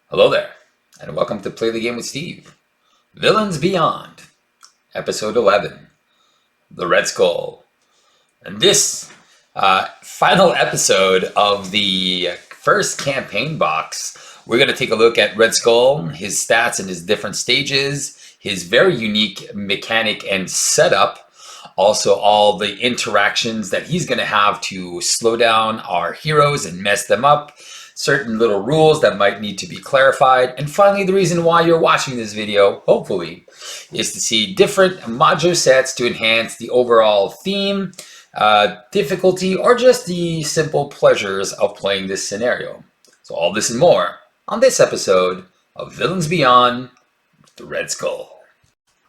Hello there, and welcome to Play the Game with Steve. Villains Beyond, Episode 11, The Red Skull. And this final episode of the first campaign box, we're going to take a look at Red Skull, his stats and his different stages, his very unique mechanic and setup, also all the interactions that he's going to have to slow down our heroes and mess them up, certain little rules that might need to be clarified, and finally the reason why you're watching this video, hopefully, is to see different modular sets to enhance the overall theme, difficulty, or just the simple pleasures of playing this scenario. So all this and more on this episode of Villains Beyond, the Red Skull.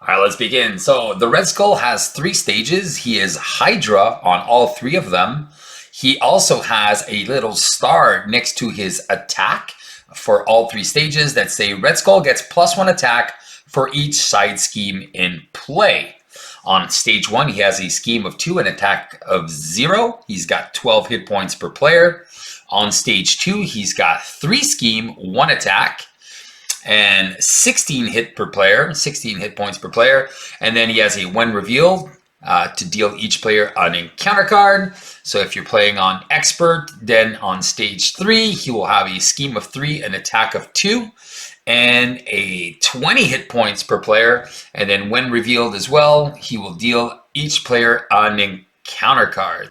Alright, let's begin. So the Red Skull has 3 stages. He is Hydra on all 3 of them. He also has a little star next to his attack for all 3 stages that say Red Skull gets +1 attack for each side scheme in play. On stage 1, he has a scheme of 2, an attack of 0. He's got 12 hit points per player. On stage 2, he's got 3 scheme, 1 attack, and 16 hit points per player. And then he has a when revealed to deal each player an encounter card. So if you're playing on expert, then on stage 3, he will have a scheme of 3, an attack of 2, and a 20 hit points per player. And then when revealed as well, he will deal each player an encounter card.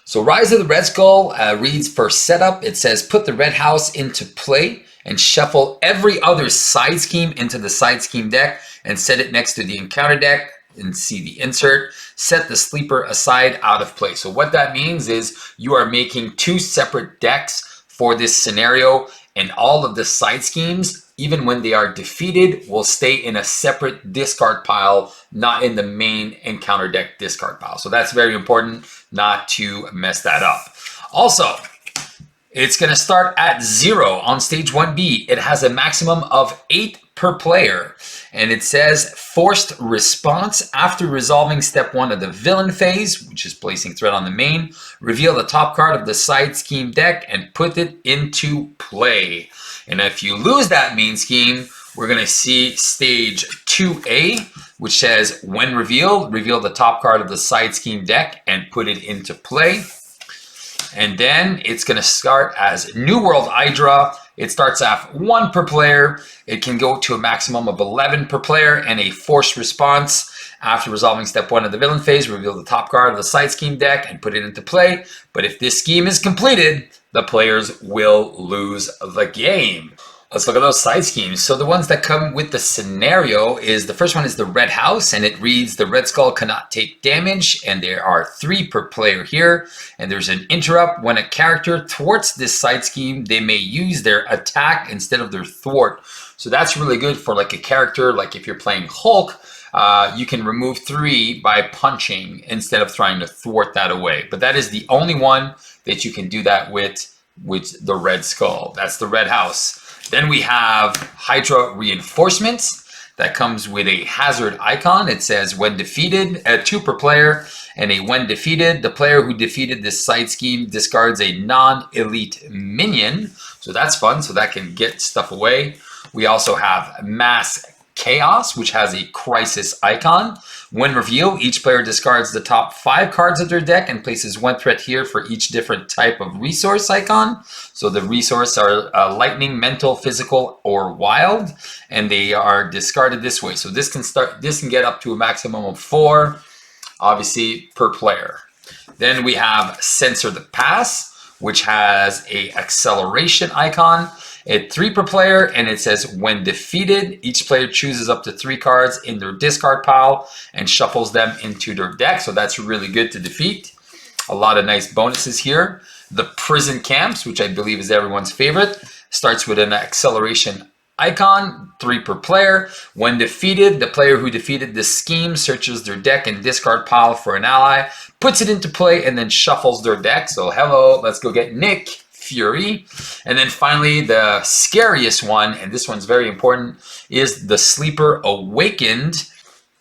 So Rise of the Red Skull reads for setup. It says put the red house into play and shuffle every other side scheme into the side scheme deck and set it next to the encounter deck and see the insert. Set the sleeper aside out of play. So what that means is you are making 2 separate decks for this scenario, and all of the side schemes, even when they are defeated, will stay in a separate discard pile, not in the main encounter deck discard pile. So that's very important not to mess that up. Also, it's going to start at 0 on stage 1B. It has a maximum of 8 per player. And it says forced response after resolving step 1 of the villain phase, which is placing threat on the main. Reveal the top card of the side scheme deck and put it into play. And if you lose that main scheme, we're going to see stage 2A, which says when revealed, reveal the top card of the side scheme deck and put it into play. And then it's going to start as New World Hydra. It starts off 1 per player. It can go to a maximum of 11 per player, and a forced response after resolving step 1 of the villain phase. Reveal the top card of the side scheme deck and put it into play. But if this scheme is completed, the players will lose the game. Let's look at those side schemes. So the ones that come with the scenario is, the first one is the Red House, and it reads the Red Skull cannot take damage, and there are 3 per player here. And there's an interrupt. When a character thwarts this side scheme, they may use their attack instead of their thwart. So that's really good for like a character, like if you're playing Hulk, you can remove 3 by punching instead of trying to thwart that away. But that is the only one that you can do that with the Red Skull. That's the Red House. Then we have Hydra Reinforcements. That comes with a hazard icon. It says when defeated, 2 per player, and a when defeated, the player who defeated this side scheme discards a non-elite minion. So that's fun, so that can get stuff away. We also have Mass Chaos, which has a crisis icon. When revealed, each player discards the top 5 cards of their deck and places 1 threat here for each different type of resource icon. So the resource are lightning, mental, physical, or wild, and they are discarded this way. So this can get up to a maximum of 4, obviously, per player. Then we have Censor the Pass, which has a acceleration icon. At 3 per player, and it says when defeated, each player chooses up to 3 cards in their discard pile and shuffles them into their deck. So that's really good to defeat. A lot of nice bonuses here. The Prison Camps, which I believe is everyone's favorite, starts with an acceleration icon, 3 per player. When defeated, the player who defeated this scheme searches their deck and discard pile for an ally, puts it into play, and then shuffles their deck. So hello, let's go get Nick Fury. And then finally, the scariest one, and this one's very important, is the Sleeper Awakened,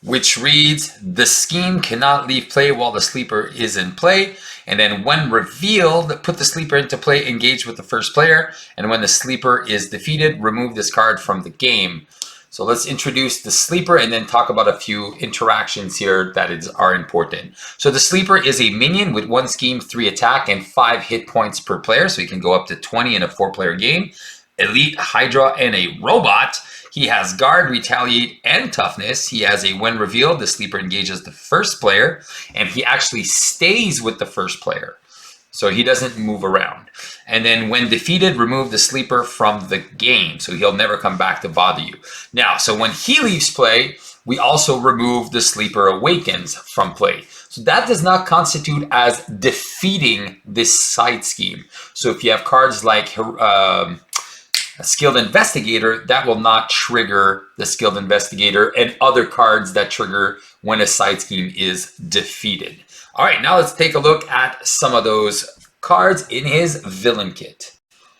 which reads, the scheme cannot leave play while the sleeper is in play. And then when revealed, put the sleeper into play, engage with the first player. And when the sleeper is defeated, remove this card from the game. So let's introduce the sleeper and then talk about a few interactions here that are important. So the sleeper is a minion with 1 scheme, 3 attack, and 5 hit points per player. So he can go up to 20 in a 4-player game. Elite, Hydra, and a robot. He has guard, retaliate, and toughness. He has a when revealed, the sleeper engages the first player, and he actually stays with the first player. So he doesn't move around. And then when defeated, remove the sleeper from the game. So he'll never come back to bother you. Now, so when he leaves play, we also remove the sleeper awakens from play. So that does not constitute as defeating this side scheme. So if you have cards like a skilled investigator, that will not trigger the skilled investigator and other cards that trigger when a side scheme is defeated. All right, now let's take a look at some of those cards in his villain kit.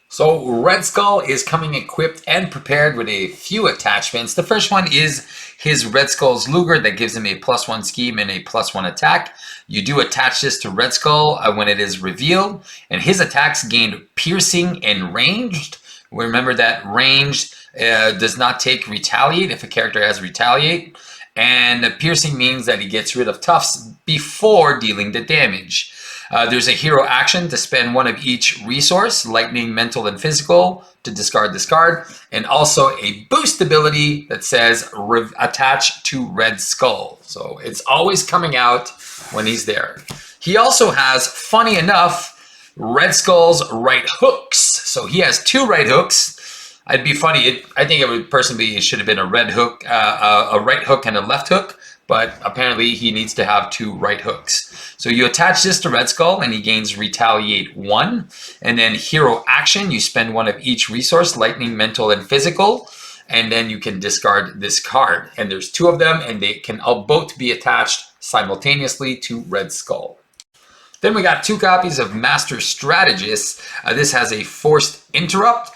So Red Skull is coming equipped and prepared with a few attachments. The first one is his Red Skull's Luger that gives him a +1 scheme and a +1 attack. You do attach this to Red Skull when it is revealed, and his attacks gain piercing and ranged. Remember that ranged does not take retaliate if a character has retaliate. And piercing means that he gets rid of toughs before dealing the damage. There's a hero action to spend 1 of each resource, lightning, mental, and physical, to discard this card. And also a boost ability that says attach to Red Skull. So it's always coming out when he's there. He also has, funny enough, Red Skull's right hooks. So he has 2 right hooks. It'd be funny. I think it would personally, it should have been a red hook, a right hook and a left hook, but apparently he needs to have 2 right hooks. So you attach this to Red Skull and he gains retaliate 1. And then hero action, you spend 1 of each resource, lightning, mental, and physical. And then you can discard this card. And there's 2 of them and they can all both be attached simultaneously to Red Skull. Then we got 2 copies of Master Strategist. This has a forced interrupt.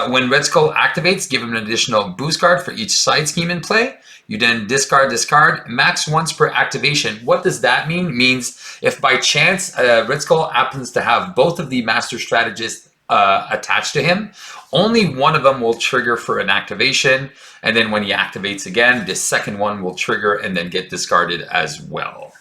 When Red Skull activates, give him an additional boost card for each side scheme in play. You then discard this card, max once per activation. What does that mean? It means if by chance Red Skull happens to have both of the Master Strategists attached to him, only one of them will trigger for an activation. And then when he activates again, the second one will trigger and then get discarded as well.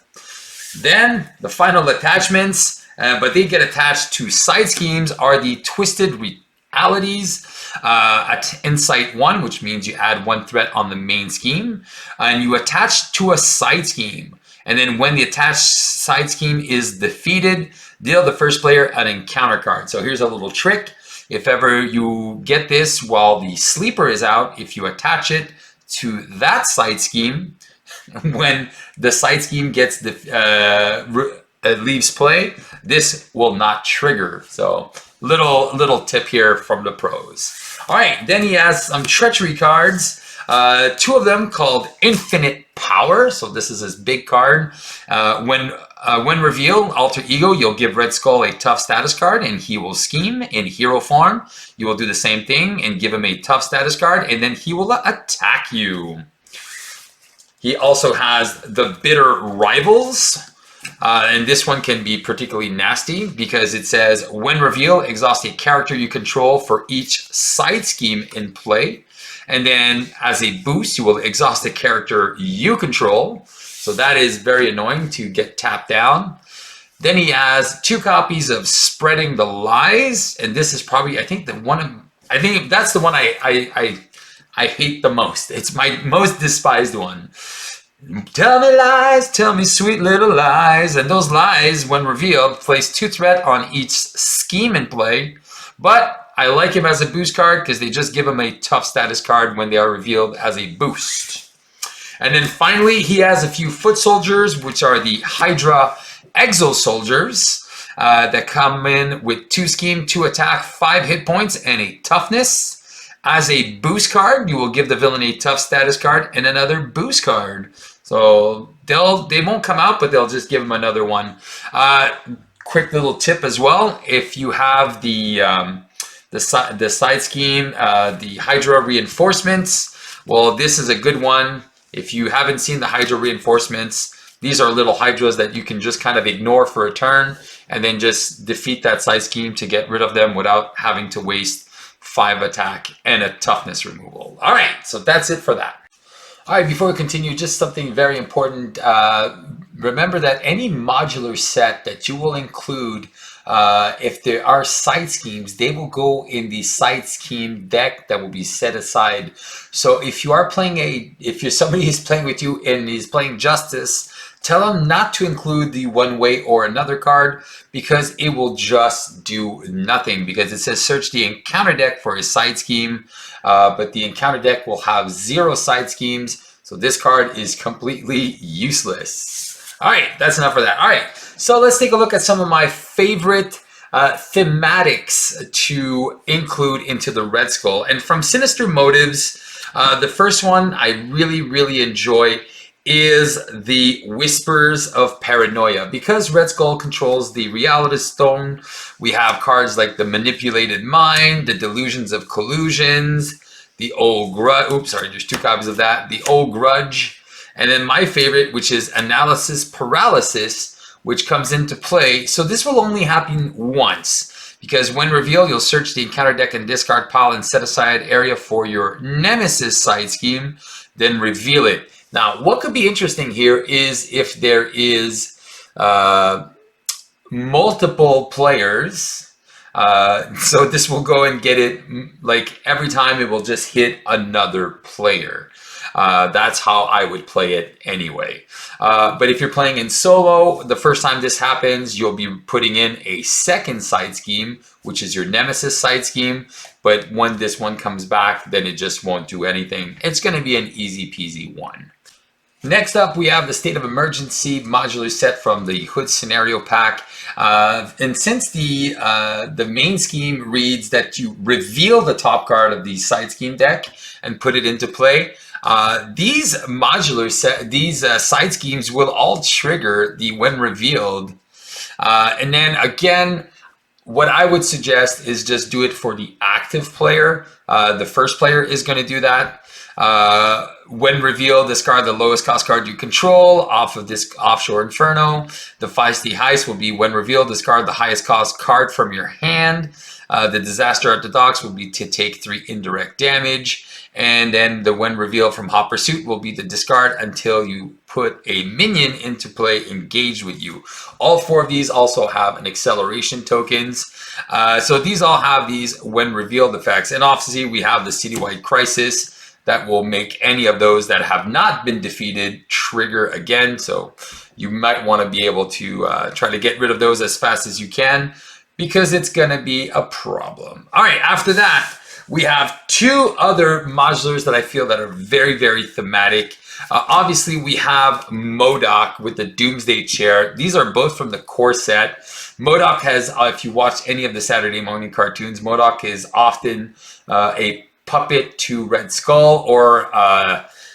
Then the final attachments, but they get attached to side schemes, are the Twisted Realities at Insight 1, which means you add 1 threat on the main scheme, and you attach to a side scheme. And then when the attached side scheme is defeated, deal the first player an encounter card. So here's a little trick. If ever you get this while the sleeper is out, if you attach it to that side scheme, when the side scheme gets leaves play, this will not trigger. So little tip here from the pros. All right, then he has some treachery cards. 2 of them called Infinite Power. So this is his big card. When revealed, Alter Ego, you'll give Red Skull a tough status card and he will scheme. In hero form, you will do the same thing and give him a tough status card and then he will attack you. He also has the Bitter Rivals. And this one can be particularly nasty because it says, when revealed, exhaust a character you control for each side scheme in play. And then as a boost, you will exhaust a character you control. So that is very annoying to get tapped down. Then he has 2 copies of Spreading the Lies. And this is probably, I think that's the one I hate the most. It's my most despised one. Tell me lies, tell me sweet little lies. And those lies, when revealed, place 2 threat on each scheme in play. But I like him as a boost card because they just give him a tough status card when they are revealed as a boost. And then finally, he has a few foot soldiers, which are the Hydra Exo Soldiers that come in with 2 scheme, 2 attack, 5 hit points, and a toughness. As a boost card, you will give the villain a tough status card and another boost card. So they won't come out, but they'll just give them another one. Quick little tip as well: if you have the side scheme, the Hydra reinforcements, well, this is a good one. If you haven't seen the Hydra reinforcements, These are little hydras that you can just kind of ignore for a turn and then just defeat that side scheme to get rid of them without having to waste 5 attack and a toughness removal. All right, so that's it for that. All right, before we continue, just something very important. Remember that any modular set that you will include, if there are side schemes, they will go in the side scheme deck that will be set aside. So if you are playing somebody is playing with you and is playing Justice, tell them not to include the one way or another card, because it will just do nothing, because it says search the encounter deck for a side scheme, but the encounter deck will have 0 side schemes, so this card is completely useless. All right, that's enough for that. All right, so let's take a look at some of my favorite thematics to include into the Red Skull. And from Sinister Motives, the first one I really enjoy is the Whispers of Paranoia. Because Red Skull controls the Reality Stone, we have cards like the Manipulated Mind, the Delusions of Collusions, the Old Grudge. Oops, sorry, there's 2 copies of that. The Old Grudge. And then my favorite, which is Analysis Paralysis, which comes into play. So this will only happen once, because when revealed, you'll search the encounter deck and discard pile and set aside area for your Nemesis side scheme, then reveal it. Now, what could be interesting here is if there is multiple players. So this will go and get it, like every time it will just hit another player. That's how I would play it anyway. But if you're playing in solo, the first time this happens, you'll be putting in a second side scheme, which is your Nemesis side scheme. But when this one comes back, then it just won't do anything. It's going to be an easy peasy one. Next up, we have the State of Emergency modular set from the Hood Scenario Pack. And since the main scheme reads that you reveal the top card of the side scheme deck and put it into play, these side schemes will all trigger the when revealed. And then again, what I would suggest is just do it for the active player. The first player is going to do that. When revealed, discard the lowest cost card you control off of this Offshore Inferno. The Feisty Heist will be when revealed, discard the highest cost card from your hand. The Disaster at the Docks will be to take 3 indirect damage. And then the when revealed from Hot Pursuit will be to discard until you put a minion into play engaged with you. All 4 of these also have an acceleration tokens. So these all have these when revealed effects. And obviously we have the Citywide Crisis that will make any of those that have not been defeated trigger again. So you might want to be able to try to get rid of those as fast as you can, because it's going to be a problem. All right, after that, we have 2 other modulars that I feel that are very thematic. Obviously, we have MODOK with the Doomsday Chair. These are both from the core set. MODOK has, if you watch any of the Saturday morning cartoons, MODOK is often a puppet to Red Skull, or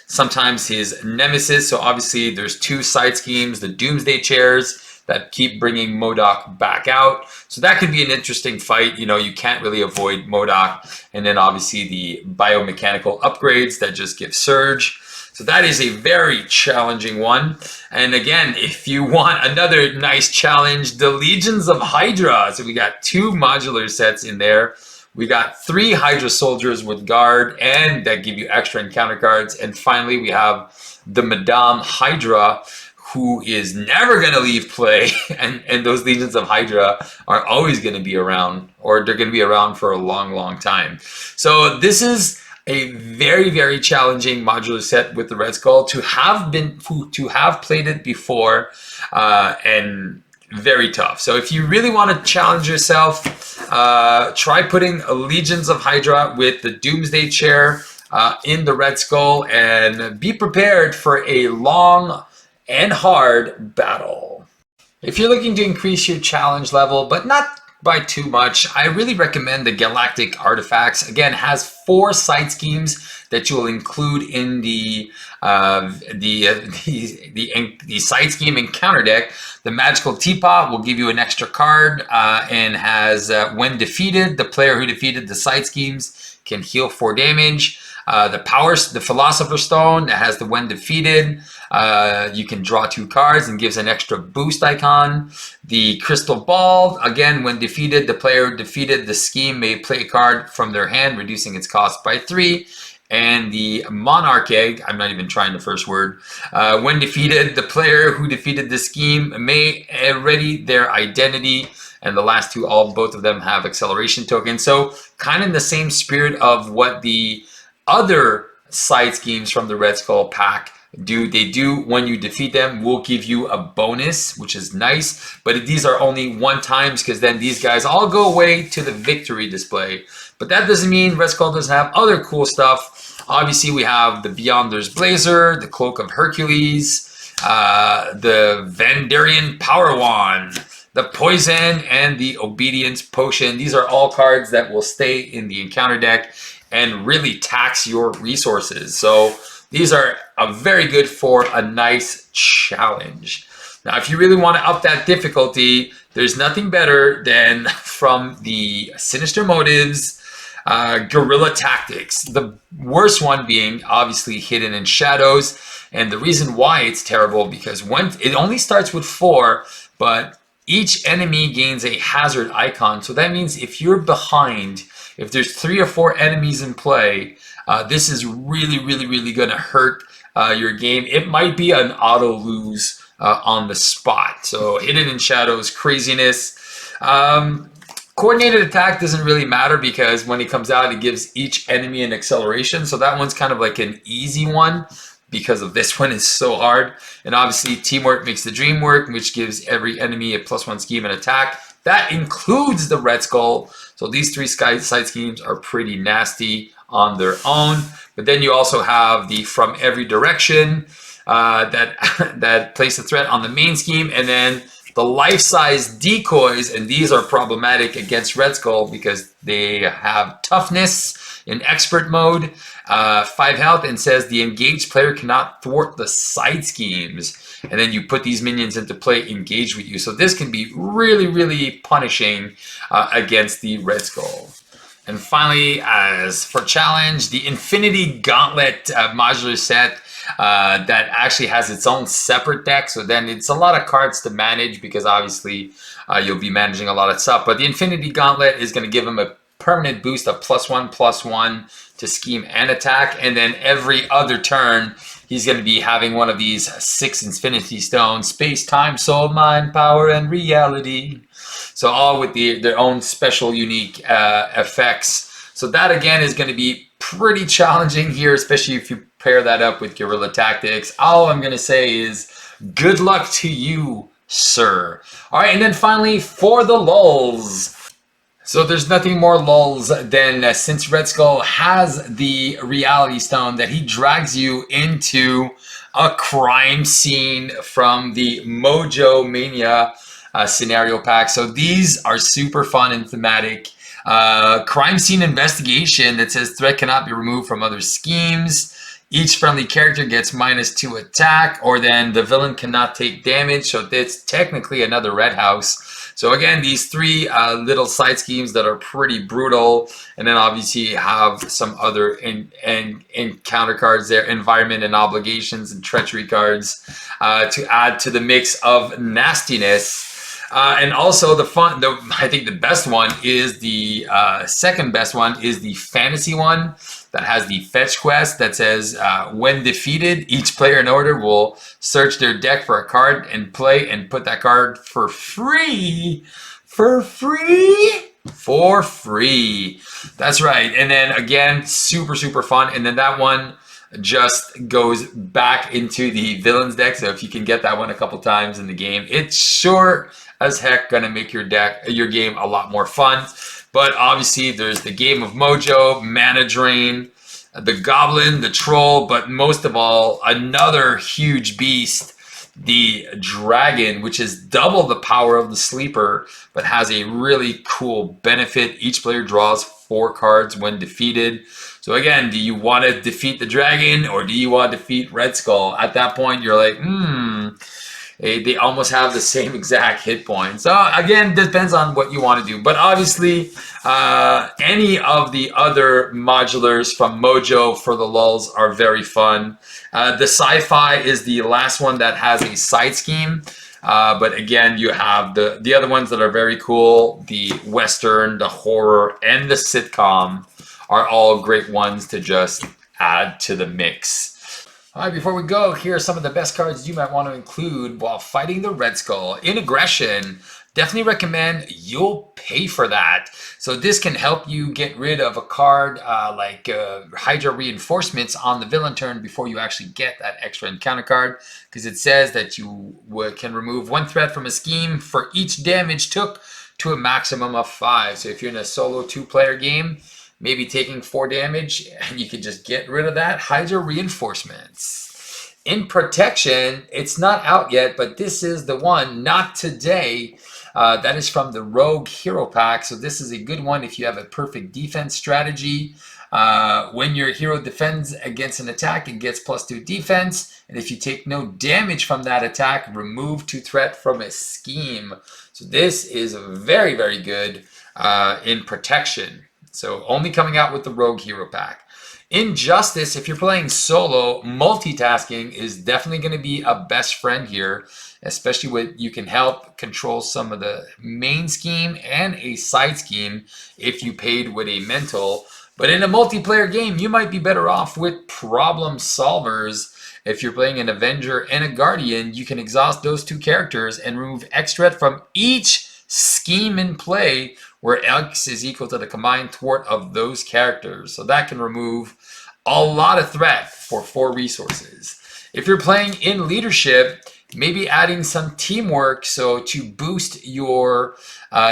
sometimes his nemesis. So obviously there's 2 side schemes, the Doomsday Chairs, that keep bringing MODOK back out. So that could be an interesting fight. You know, you can't really avoid MODOK. And then obviously the biomechanical upgrades that just give Surge. So that is a very challenging one. And again, if you want another nice challenge, the Legions of Hydra. So we got 2 modular sets in there. We got 3 Hydra soldiers with guard and that give you extra encounter cards. And finally, we have the Madame Hydra, who is never going to leave play. And those Legions of Hydra are always going to be around, or they're going to be around for a long time. So this is a very challenging modular set with the Red Skull. To have played it before, and very tough. So if you really want to challenge yourself, try putting a Legions of Hydra with the Doomsday Chair in the Red Skull, and be prepared for a long and hard battle. If you're looking to increase your challenge level, but not by too much, I really recommend the Galactic Artifacts. Again, has 4 side schemes that you will include in the side scheme encounter deck. The Magical Teapot will give you an extra card, and has when defeated, the player who defeated the side schemes can heal 4 damage. The Philosopher's Stone that has the when defeated, you can draw 2 cards and gives an extra boost icon. The Crystal Ball, again, when defeated, the player defeated the scheme may play a card from their hand, reducing its cost by 3. And the Monarch Egg, I'm not even trying the first word. When defeated, the player who defeated the scheme may ready their identity. And the last 2, both of them have acceleration tokens. So kind of in the same spirit of what the other side schemes from the Red Skull pack do. They do, when you defeat them, will give you a bonus, which is nice. But these are only one times, because then these guys all go away to the victory display. But that doesn't mean Red Skull doesn't have other cool stuff. Obviously, we have the Beyonder's Blazer, the Cloak of Hercules, the Vandarian Power Wand, the Poison, and the Obedience Potion. These are all cards that will stay in the encounter deck and really tax your resources. So these are very good for a nice challenge. Now, if you really want to up that difficulty, there's nothing better than from the Sinister Motives, Guerrilla Tactics. The worst one being obviously Hidden in Shadows. And the reason why it's terrible, because when it only starts with 4, but each enemy gains a hazard icon. So that means if you're behind, if there's 3 or 4 enemies in play, this is really going to hurt your game. It might be an auto lose on the spot. So Hidden in Shadows, craziness. Coordinated attack doesn't really matter, because when it comes out, it gives each enemy an acceleration. So that one's kind of like an easy one, because of this one is so hard. And obviously Teamwork Makes the Dream Work, which gives every enemy a +1 scheme and attack. That includes the Red Skull. So these 3 side schemes are pretty nasty on their own. But then you also have the From Every Direction that place a threat on the main scheme. And then the life-size decoys, and these are problematic against Red Skull because they have toughness in expert mode, 5 health, and says the engaged player cannot thwart the side schemes. And then you put these minions into play engaged with you. So this can be really punishing against the Red Skull. And finally, as for challenge, the Infinity Gauntlet modular set that actually has its own separate deck. So then it's a lot of cards to manage, because obviously you'll be managing a lot of stuff. But the Infinity Gauntlet is going to give him a permanent boost of +1/+1 to scheme and attack. And then every other turn, he's going to be having one of these 6 Infinity Stones: Space, Time, Soul, Mind, Power, and Reality. So all with their own special, unique effects. So that, again, is going to be pretty challenging here, especially if you pair that up with Guerrilla Tactics. All I'm going to say is good luck to you, sir. All right, and then finally, for the lulz. So there's nothing more lulz than since Red Skull has the Reality Stone, that he drags you into a crime scene from the Mojo Mania scenario pack. So these are super fun and thematic. Crime scene investigation that says threat cannot be removed from other schemes. Each friendly character gets -2 attack, or then the villain cannot take damage. So that's technically another Red House. So again, these 3 little side schemes that are pretty brutal. And then obviously you have some other encounter cards there, environment and obligations and treachery cards to add to the mix of nastiness. And also I think the best one is the second best one is the fantasy one that has the fetch quest that says when defeated, each player in order will search their deck for a card and play and put that card for free. For free. That's right. And then again, super fun. And then that one just goes back into the villains deck. So if you can get that one a couple times in the game, it's sure as heck gonna make your game a lot more fun. But obviously there's the Game of Mojo, Mana Drain, the Goblin, the Troll, but most of all, another huge beast, the Dragon, which is double the power of the Sleeper, but has a really cool benefit. Each player draws 4 cards when defeated. So again, do you want to defeat the Dragon, or do you want to defeat Red Skull? At that point, you're like, They almost have the same exact hit points. So again, depends on what you want to do. But obviously, any of the other modulars from Mojo for the lulz are very fun. The sci-fi is the last one that has a side scheme. But again, you have the other ones that are very cool. The Western, the horror, and the sitcom are all great ones to just add to the mix. All right, before we go, here are some of the best cards you might want to include while fighting the Red Skull. In aggression, definitely recommend You'll Pay for That. So this can help you get rid of a card like Hydra Reinforcements on the villain turn before you actually get that extra encounter card, because it says that you can remove 1 threat from a scheme for each damage took to a maximum of 5. So if you're in a solo 2-player game, maybe taking 4 damage, and you can just get rid of that Hydra Reinforcements. In protection, it's not out yet, but this is the one, not today. That is from the Rogue Hero Pack. So this is a good one if you have a perfect defense strategy. When your hero defends against an attack, it gets +2 defense. And if you take no damage from that attack, remove 2 threat from a scheme. So this is very, very good in protection. So only coming out with the Rogue Hero Pack. In Justice, if you're playing solo, multitasking is definitely going to be a best friend here, especially when you can help control some of the main scheme and a side scheme if you paid with a mental. But in a multiplayer game, you might be better off with problem solvers. If you're playing an Avenger and a Guardian, you can exhaust those 2 characters and remove X threat from each scheme in play, where X is equal to the combined thwart of those characters. So that can remove a lot of threat for 4 resources. If you're playing in leadership, maybe adding some teamwork, so to boost your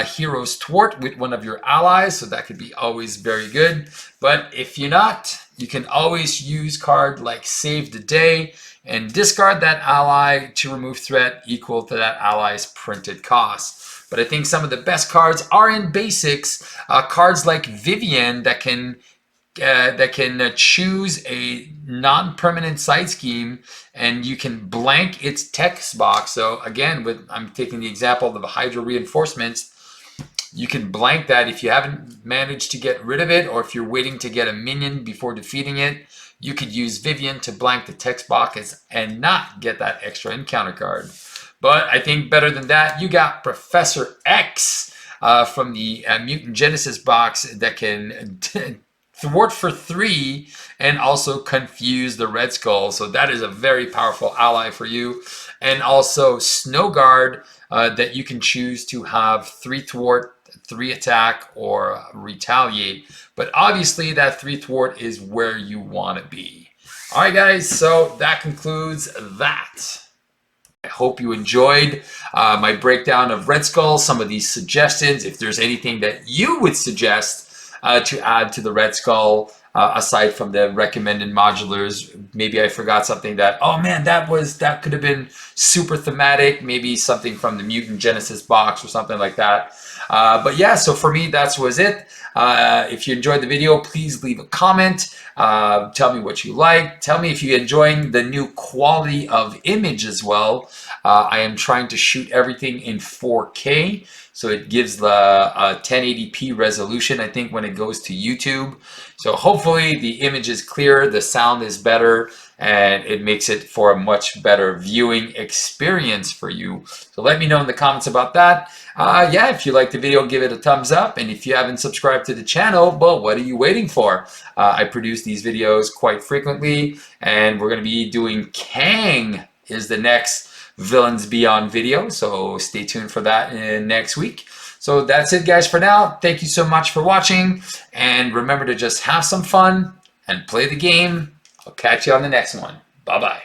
hero's thwart with one of your allies, so that could be always very good. But if you're not, you can always use card like Save the Day and discard that ally to remove threat equal to that ally's printed cost. But I think some of the best cards are in basics. Cards like Vivian that can choose a non-permanent side scheme, and you can blank its text box. So again, I'm taking the example of the Hydra Reinforcements. You can blank that if you haven't managed to get rid of it, or if you're waiting to get a minion before defeating it. You could use Vivian to blank the text box and not get that extra encounter card. But I think better than that, you got Professor X from the Mutant Genesis box that can thwart for 3 and also confuse the Red Skull. So that is a very powerful ally for you. And also Snow Guard that you can choose to have 3 thwart, 3 attack, or retaliate. But obviously that 3 thwart is where you want to be. All right, guys, so that concludes that. I hope you enjoyed my breakdown of Red Skull, some of these suggestions. If there's anything that you would suggest to add to the Red Skull, aside from the recommended modulars, maybe I forgot something that, oh man, that could have been super thematic, maybe something from the Mutant Genesis box or something like that. But yeah, so for me, that was it. If you enjoyed the video, please leave a comment. Tell me what you like. Tell me if you're enjoying the new quality of image as well. I am trying to shoot everything in 4K, so it gives the 1080p resolution, I think, when it goes to YouTube. So hopefully the image is clearer, the sound is better, and it makes it for a much better viewing experience for you. So let me know in the comments about that. Yeah, if you liked the video, give it a thumbs up. And if you haven't subscribed to the channel, well, what are you waiting for? I produce these videos quite frequently, and we're going to be doing Kang is the next Villains Beyond video. So stay tuned for that next week. So that's it, guys, for now. Thank you so much for watching. And remember to just have some fun and play the game. I'll catch you on the next one. Bye-bye.